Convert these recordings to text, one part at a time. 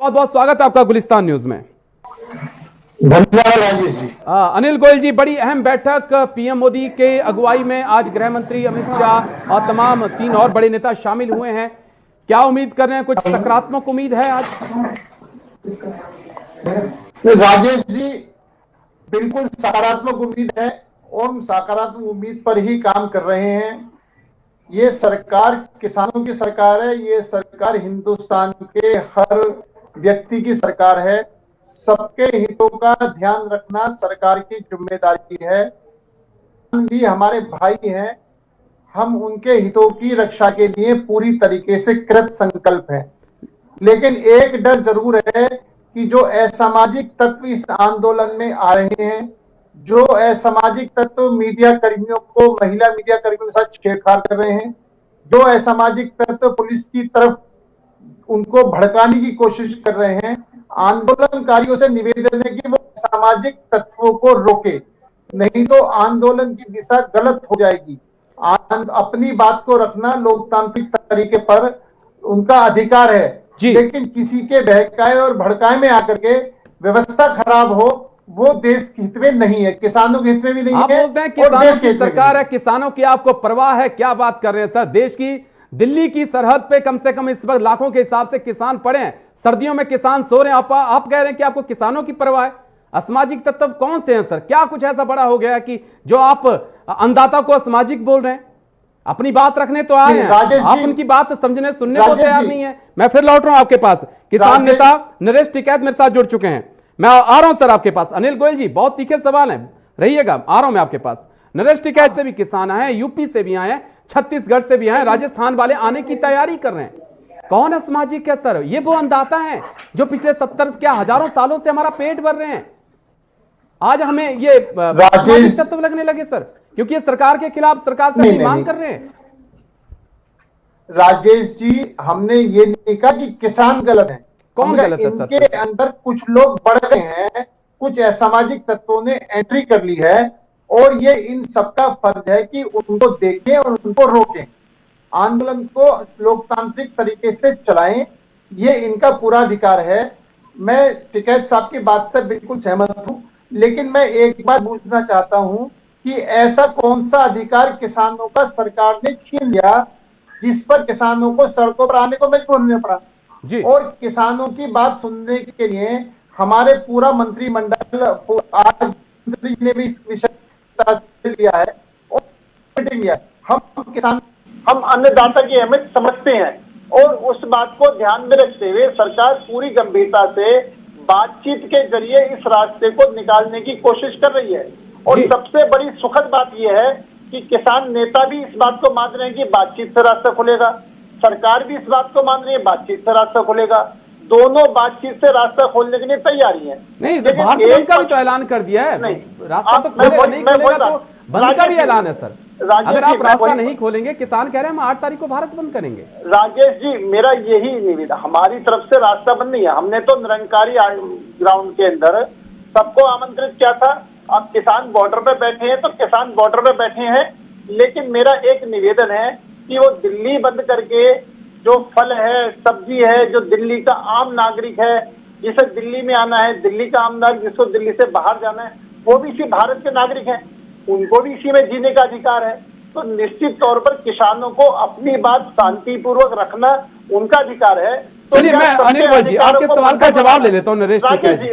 बहुत बहुत स्वागत है आपका गुलिस्तान न्यूज में। धन्यवाद राजेश जी। अनिल गोयल जी, बड़ी अहम बैठक पीएम मोदी के अगुवाई में आज गृह मंत्री अमित शाह और तमाम 3 और बड़े नेता शामिल हुए हैं। क्या उम्मीद कर रहे हैं, कुछ सकारात्मक उम्मीद है आज? राजेश जी, बिल्कुल सकारात्मक उम्मीद है और सकारात्मक उम्मीद पर ही काम कर रहे हैं। ये सरकार किसानों की सरकार है, ये सरकार हिंदुस्तान के हर व्यक्ति की सरकार है। सबके हितों का ध्यान रखना सरकार की जिम्मेदारी है। भी हमारे भाई हैं, हम उनके हितों की रक्षा के लिए पूरी तरीके से कृत संकल्प हैं। लेकिन एक डर जरूर है कि जो असामाजिक तत्व इस आंदोलन में आ रहे हैं, जो असामाजिक तत्व मीडिया कर्मियों को, महिला मीडिया कर्मियों के साथ छेड़छाड़ कर रहे हैं, जो असामाजिक तत्व पुलिस की तरफ उनको भड़काने की कोशिश कर रहे हैं, आंदोलनकारियों से निवेदन है कि वो सामाजिक तत्वों को रोके, नहीं तो आंदोलन की दिशा गलत हो जाएगी। अपनी बात को रखना लोकतांत्रिक तरीके पर उनका अधिकार है, लेकिन किसी के बहकाए और भड़काए में आकर के व्यवस्था खराब हो, वो देश के हित में नहीं है, किसानों के हित में भी नहीं है। आप बोलते हैं किसानों की सरकार है, किसानों की आपको परवाह है, क्या बात कर रहे हैं सर? देश की दिल्ली की सरहद पे कम से कम इस वक्त लाखों के हिसाब से किसान पड़े हैं, सर्दियों में किसान सो रहे हैं, आप कह रहे हैं कि आपको किसानों की परवाह है। असामाजिक तत्व कौन से हैं सर? क्या कुछ ऐसा बड़ा हो गया है कि जो आप अन्नदाता को असामाजिक बोल रहे हैं? अपनी बात रखने तो आए हैं, आप उनकी बात समझने सुनने को तैयार नहीं है। मैं फिर लौट रहा हूं आपके पास, किसान नेता नरेश टिकैत मेरे साथ जुड़ चुके हैं। मैं आ रहा हूं सर आपके पास। अनिल गोयल जी, बहुत तीखे सवाल हैं, रहिएगा, आ रहा हूं मैं आपके पास। नरेश टिकैत से भी किसान आए हैं, यूपी से भी आए हैं, छत्तीसगढ़ से भी आए, राजस्थान वाले आने की तैयारी कर रहे हैं। कौन असामाजिक है सर? ये वो अन्नदाता हैं जो पिछले 70 क्या हजारों सालों से हमारा पेट भर रहे हैं। आज हमें ये असामाजिक तत्व लगने लगे सर, क्योंकि ये सरकार के खिलाफ, सरकार से मांग कर रहे हैं। राजेश जी, हमने ये नहीं कहा कि किसान गलत है। कौन गलत है सर? इनके अंदर कुछ लोग बढ़ गए हैं, कुछ असामाजिक तत्वों ने एंट्री कर ली है और ये इन सबका फर्ज है कि उनको देखें और उनको रोकें, आंदोलन को लोकतांत्रिक तरीके से चलाएं, ये इनका पूरा अधिकार है। मैं टिकैत साहब की बात से बिल्कुल सहमत हूं, लेकिन मैं एक बात पूछना चाहता हूं कि ऐसा कौन सा अधिकार किसानों का सरकार ने छीन लिया जिस पर किसानों को सड़कों पर आने को मजबूर होना पड़ा जी। और किसानों की बात सुनने के लिए हमारे पूरा मंत्रिमंडल आज मंत्री ने भी इस विषय लिया है और मीटिंग लिया है। हम किसान, हम अन्नदाता की अहमियत समझते हैं और उस बात को ध्यान में रखते हुए सरकार पूरी गंभीरता से बातचीत के जरिए इस रास्ते को निकालने की कोशिश कर रही है। और सबसे बड़ी सुखद बात यह है कि किसान नेता भी इस बात को मान रहे हैं कि बातचीत से रास्ता खुलेगा, सरकार भी इस बात को मान रही है बातचीत से रास्ता खुलेगा, दोनों बातचीत से रास्ता खोलने के लिए तैयारी है। नहीं, भारत बंद का भी तो ऐलान कर दिया है, नहीं रास्ता तो नहीं खोलेगा तो बंद का भी ऐलान है सर। अगर आप रास्ता नहीं खोलेंगे, किसान कह रहे हैं हम 8 तारीख को भारत बंद करेंगे। राजेश जी, मेरा यही निवेदन, हमारी तरफ से रास्ता बंद नहीं है। हमने तो निरंकारी ग्राउंड के अंदर सबको आमंत्रित किया था। अब किसान बॉर्डर पे बैठे हैं तो किसान बॉर्डर पे बैठे हैं, लेकिन मेरा एक निवेदन है कि वो दिल्ली बंद करके जो फल है, सब्जी है, जो दिल्ली का आम नागरिक है, जिसे दिल्ली में आना है, दिल्ली का आम नागरिक जिसको दिल्ली से बाहर जाना है, वो भी इसी भारत के नागरिक हैं, उनको भी इसी में जीने का अधिकार है। तो निश्चित तौर पर किसानों को अपनी बात शांतिपूर्वक रखना उनका अधिकार है। चलिए, मैं अनिल गोयल जी आपके सवाल का जवाब ले लेता हूं। नरेश टिकैत जी,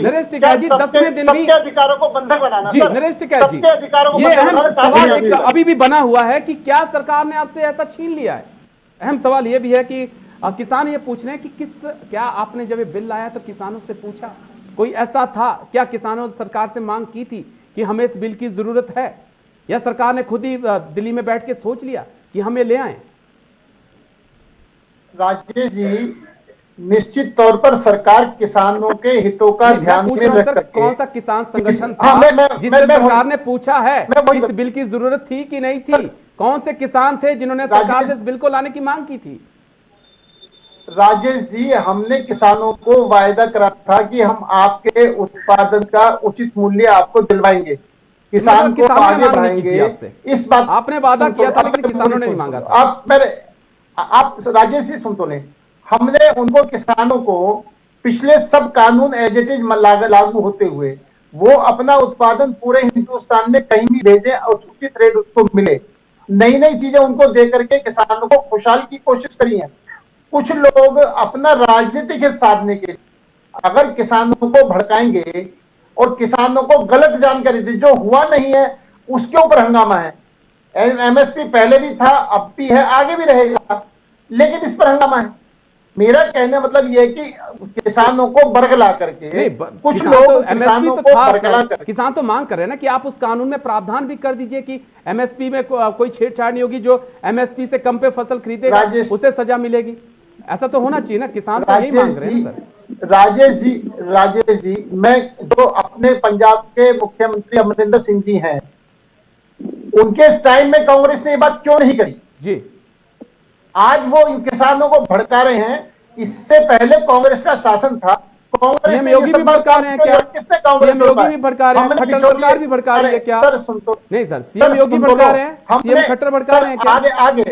नरेश टिकैत जी, 10वें दिन भी अधिकारों को बंधक बनाना जी। नरेश टिकैत जी, ये अहम सवाल अभी भी बना हुआ है कि क्या सरकार ने आपसे ऐसा छीन लिया है? अहम सवाल ये भी है कि किसान ये पूछ रहे हैं कि क्या आपने जब ये बिल लाया तो किसानों से पूछा, कोई ऐसा था क्या? किसानों ने सरकार से मांग की थी कि हमें इस बिल की जरूरत है, या सरकार ने खुद ही दिल्ली में बैठ के सोच लिया कि हमें ले आए? राजेश जी, निश्चित तौर पर सरकार किसानों के हितों का ध्यान में रखकर, कौन सा किसान संगठन था जिसे सरकार ने पूछा है इस बिल की जरूरत थी कि नहीं थी? कौन से किसान थे जिन्होंने सरकार से इस बिल को लाने की मांग की थी? राजेश जी, हमने किसानों को वायदा करा था कि हम आपके उत्पादन का उचित मूल्य आपको दिलवाएंगे, किसान को आगे बढ़ाएंगे। इस बात आपने वादा किया था, लेकिन किसानों ने नहीं मांगा था। आप राजेश जी सुन तो लें, हमने उनको किसानों को पिछले सब कानून एज इट इज लागू होते हुए वो अपना उत्पादन पूरे हिंदुस्तान में कहीं भी भेजें और उचित रेट उसको मिले। नई नई चीजें उनको दे करके किसानों को खुशहाल की कोशिश करी है। कुछ लोग अपना राजनीतिक हित साधने के लिए अगर किसानों को भड़काएंगे और किसानों को गलत जानकारी दी, जो हुआ नहीं है उसके ऊपर हंगामा है। एमएसपी पहले भी था, अब भी है, आगे भी रहेगा, लेकिन इस पर हंगामा है। मेरा कहने मतलब यह है कि किसानों को बरगला करके कुछ लोग किसानों को बरगला करके किसान तो मांग कर रहे हैं ना कि आप उस कानून में प्रावधान भी कर दीजिए कि एमएसपी में कोई छेड़छाड़ नहीं होगी, जो एमएसपी से कम पे फसल खरीदेगा उसे सजा मिलेगी। ऐसा तो होना चाहिए ना, किसान तो यही मांग रहे हैं सर। राजेश जी, मैं जो अपने पंजाब के मुख्यमंत्री अमरिंदर सिंह जी हैं, उनके टाइम में कांग्रेस ने ये बात क्यों नहीं करी जी? आज वो इन किसानों को भड़का रहे हैं। इससे पहले कांग्रेस का शासन था, कांग्रेस ने ये सब भड़का रहे हैं क्या? किसने कांग्रेस योगी भी भड़का रहे हैं, खट्टर सरकार भी भड़का रही है क्या? सर सुन तो, नहीं सर, सीएम योगी भड़का रहे हैं, सीएम खट्टर भड़का रहे हैं क्या? आगे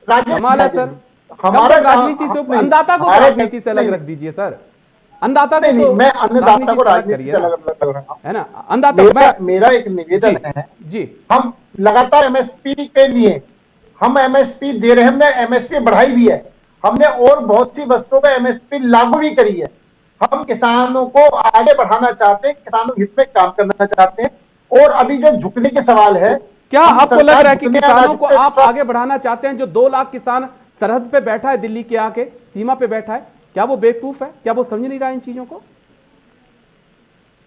राजेश सर, हमारा राजनीति से अन्नदाता को राजनीति से अलग रख दीजिए सर। अन्नदाता नहीं, मैं अन्नदाता को राजनीति से अलग रख रहा हूं, है ना? अन्नदाता मेरा एक निवेदन है जी, हम लगातार एमएसपी के लिए हम एमएसपी दे रहे हैं, हमने एमएसपी बढ़ाई भी है, हमने और बहुत सी वस्तुओं पर एमएसपी लागू भी करी है। हम किसानों को आगे बढ़ाना चाहते हैं, किसानों के हित में काम करना चाहते हैं। और अभी जो झुकने के सवाल है, क्या आपको लग रहा है कि किसानों को आप आगे बढ़ाना चाहते हैं? जो 2 लाख किसान सरहद पे बैठा है, दिल्ली के आके सीमा पे बैठा है, क्या वो बेवकूफ है? क्या वो समझ नहीं रहा इन चीजों को?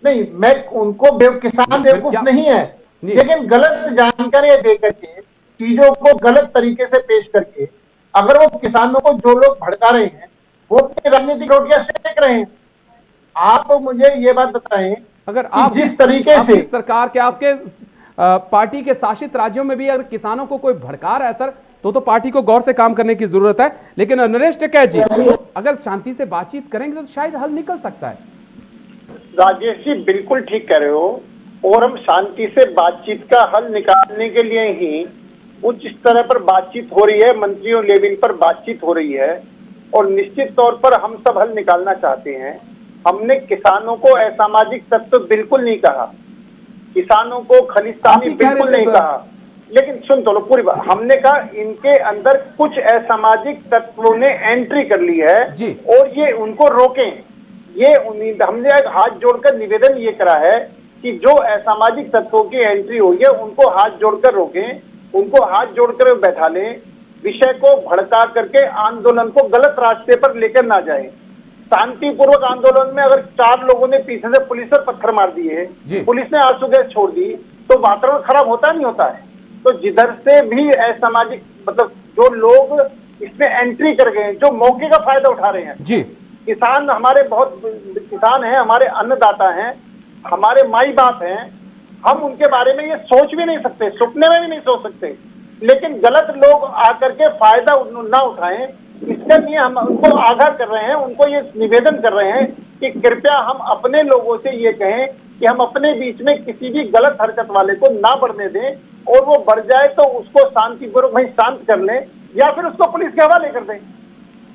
नहीं, मैं उनको किसान बेवकूफ नहीं है, लेकिन गलत जानकारी दे करके, चीजों को गलत तरीके से पेश करके, अगर वो किसानों को जो लोग भड़का रहे हैं वो अपनी राजनीतिक रोटियां सेक रहे हैं। आप तो मुझे ये बात बताएं, अगर आप जिस तरीके से सरकार के आपके पार्टी के शासित राज्यों में भी अगर किसानों को कोई भड़का रहा है सर, तो पार्टी को गौर से काम करने की जरूरत है। लेकिन नरेश टिकैत जी, अगर शांति से बातचीत करेंगे तो शायद हल निकल सकता है। राजेश जी बिल्कुल ठीक कह रहे हो, और हम शांति से बातचीत का हल निकालने के लिए ही उच्च स्तर पर बातचीत हो रही है, मंत्रियों लेवल पर बातचीत हो रही है, और निश्चित तौर पर हम सब हल निकालना चाहते हैं। हमने किसानों को असामाजिक तत्व बिल्कुल नहीं कहा, किसानों को खलिस्तानी बिल्कुल नहीं कहा, लेकिन सुन तो लो पूरी बात। हमने कहा इनके अंदर कुछ असामाजिक तत्वों ने एंट्री कर ली है और ये उनको रोकें। ये हमने एक हाथ जोड़कर निवेदन ये करा है कि जो असामाजिक तत्वों की एंट्री हुई है उनको हाथ जोड़कर रोकें, उनको हाथ जोड़कर बैठा लें, विषय को भड़का करके आंदोलन को गलत रास्ते पर लेकर ना जाए। शांतिपूर्वक आंदोलन में अगर 4 लोगों ने पीछे से पुलिस पर पत्थर मार दिए, पुलिस ने आंसू गैस छोड़ दी, तो वातावरण खराब होता नहीं होता है। तो जिधर से भी असामाजिक मतलब जो लोग इसमें एंट्री कर गए, जो मौके का फायदा उठा रहे हैं जी, किसान हमारे बहुत किसान हैं, हमारे अन्नदाता हैं, हमारे माई बाप हैं, हम उनके बारे में ये सोच भी नहीं सकते, सपने में भी नहीं सोच सकते, लेकिन गलत लोग आकर के फायदा ना उठाएं, इसके लिए हम उनको आगाह कर रहे हैं, उनको ये निवेदन कर रहे हैं कि कृपया हम अपने लोगों से ये कहें कि हम अपने बीच में किसी भी गलत हरकत वाले को ना बढ़ने दें, और वो बढ़ जाए तो उसको शांतिपूर्वक वहीं शांत कर लें या फिर उसको पुलिस के हवाले कर दें।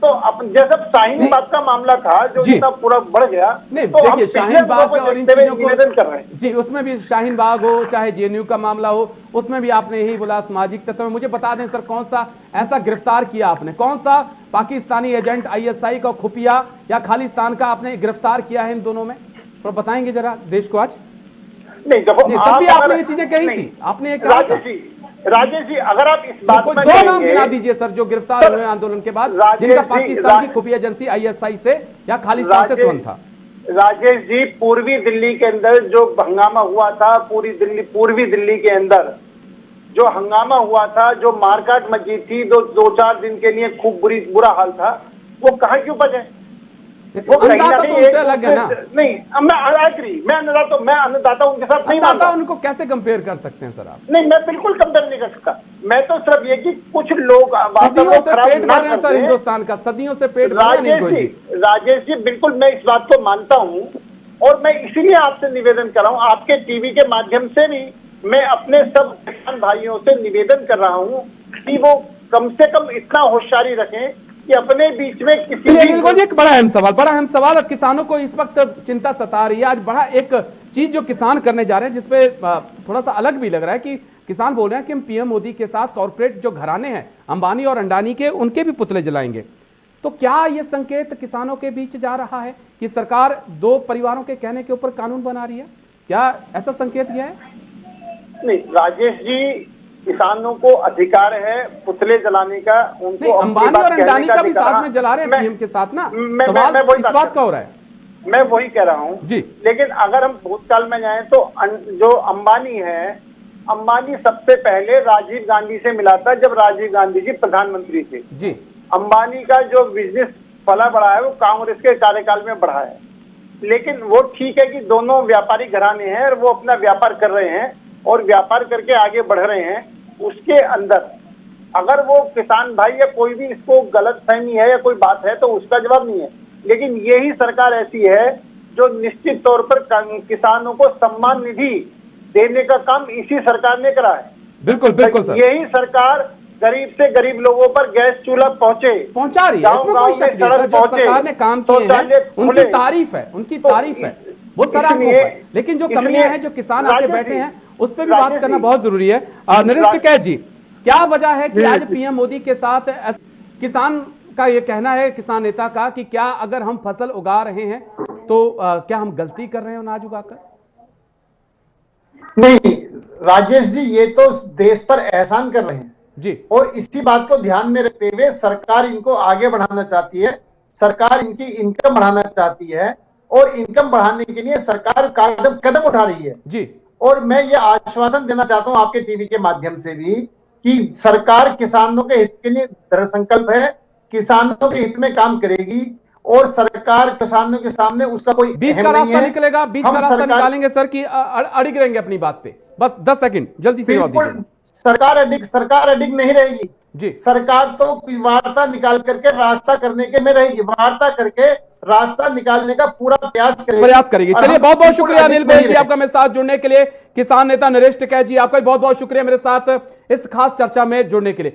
तो जैसे शाहीन बाग का मामला था जो इतना पूरा बढ़ गया, नहीं तो देखिए शाहीन बाग और इन चीजों को निवेदन कर रहे हैं जी, उसमें भी शाहीन बाग हो चाहे जेएनयू का मामला हो, उसमें भी आपने यही बोला सामाजिक तत्व में। मुझे बता दें सर, कौन सा ऐसा गिरफ्तार किया आपने, कौन सा पाकिस्तानी एजेंट आईएसआई का खुफिया या खालिस्तान का आपने गिरफ्तार किया है इन दोनों में? तो बताएंगे जरा देश को आज। नहीं देखो, तब भी आपने ये चीजें कही थी, आपने ये कहा था। राजेश जी अगर आप इस बात में 2 नाम गिना दीजिए सर जो गिरफ्तार हुए आंदोलन के बाद, जिनका पाकिस्तान की खुफिया एजेंसी आईएसआई से या खालिस्तान से संबंध था। राजेश जी पूर्वी दिल्ली के अंदर जो हंगामा हुआ था, पूर्वी दिल्ली के अंदर जो हंगामा हुआ था, जो मारकाट मची थी, 2-4 दिन के लिए खूब बुरा हाल था, वो कहाँ की उपज है? वो कहीं ना कहीं नहीं, मैं अन्नदाता उनके साथ नहीं मानता। उनको कैसे कंपेयर कर सकते हैं सर आप? नहीं, मैं बिल्कुल कंपेयर नहीं कर सकता। मैं तो सिर्फ ये कि कुछ लोग सर हिंदुस्तान का सदियों से पेट राजेश जी बिल्कुल मैं इस बात को मानता हूँ, और मैं इसीलिए आपसे निवेदन कर रहा हूँ, आपके टीवी के माध्यम से भी मैं अपने सब किसान भाइयों से निवेदन कर रहा हूँ कि वो कम से कम इतना होशियारी रखें कि अपने बीच में किसी चलिए भी अनिल गौर जी, एक बड़ा अहम सवाल और किसानों को इस वक्त चिंता सता रही है। आज बड़ा एक चीज जो किसान करने जा रहे हैं जिसपे थोड़ा सा अलग भी लग रहा है कि किसान बोल रहे हैं कि हम पीएम मोदी के साथ कॉर्पोरेट जो घराने हैं अंबानी और अंडानी के, उनके भी पुतले जलाएंगे। तो क्या ये संकेत किसानों के बीच जा रहा है कि सरकार दो परिवारों के कहने के ऊपर कानून बना रही है? क्या ऐसा संकेत गया है? नहीं राजेश जी, किसानों को अधिकार है पुतले जलाने का, उनको अंबानी और अंडानी का भी साथ में जला रहे हैं पीएम के साथ ना। सवाल इस बात का हो रहा है। मैं वही कह रहा हूँ जी। लेकिन अगर हम भूतकाल में जाएं तो जो अंबानी है, अंबानी सबसे पहले राजीव गांधी से मिला था जब राजीव गांधी जी प्रधानमंत्री थे जी। अंबानी का जो बिजनेस फला बढ़ा है वो कांग्रेस के कार्यकाल में बढ़ा है। लेकिन वो ठीक है कि दोनों व्यापारी घराने हैं और वो अपना व्यापार कर रहे हैं और व्यापार करके आगे बढ़ रहे हैं। उसके अंदर अगर वो किसान भाई या कोई भी इसको गलत फहमी है या कोई बात है तो उसका जवाब नहीं है। लेकिन यही सरकार ऐसी है जो निश्चित तौर पर किसानों को सम्मान निधि देने का काम इसी सरकार ने करा है। बिल्कुल बिल्कुल सर। यही सरकार गरीब से गरीब लोगों पर गैस चूल्हा पहुंचा रही है, इसमें कोई शक नहीं है। जो सरकार ने काम किए हैं उनकी तारीफ है, उनकी तारीफ है, वो सराहनीय है। लेकिन जो कमियां हैं, जो किसान आके बैठे हैं, उस पर भी बात करना बहुत जरूरी है। नरेश टिकैत जी, क्या वजह है कि आज पीएम मोदी के साथ किसान का ये कहना है, किसान नेता का, कि क्या अगर हम फसल उगा रहे हैं तो क्या हम गलती कर रहे हैं अनाज उगाकर? नहीं राजेश जी, ये तो देश पर एहसान कर रहे हैं जी। और इसी बात को ध्यान में रखते हुए सरकार इनको आगे बढ़ाना चाहती है, सरकार इनकी इनकम बढ़ाना चाहती है और इनकम बढ़ाने के लिए सरकार कदम उठा रही है जी। और मैं ये आश्वासन देना चाहता हूं आपके टीवी के माध्यम से भी कि सरकार किसानों के हित के लिए दृढ़ संकल्प है, किसानों के हित में काम करेगी और सरकार किसानों के सामने उसका कोई बीच का रास्ता निकलेगा, बीच का रास्ता निकालेंगे सर कि अड़िग रहेंगे अपनी बात पे? बस 10 सेकंड जल्दी से जवाब दीजिए। सरकार अडिग नहीं रहेगी जी। सरकार तो वार्ता निकाल करके रास्ता करने के में रहेगी, वार्ता करके रास्ता निकालने का पूरा प्रयास करेगी। चलिए बहुत बहुत शुक्रिया अनिल गोयल जी आपका मेरे साथ जुड़ने के लिए। किसान नेता नरेश टिकैत जी, आपका भी बहुत बहुत शुक्रिया मेरे साथ इस खास चर्चा में जुड़ने के लिए।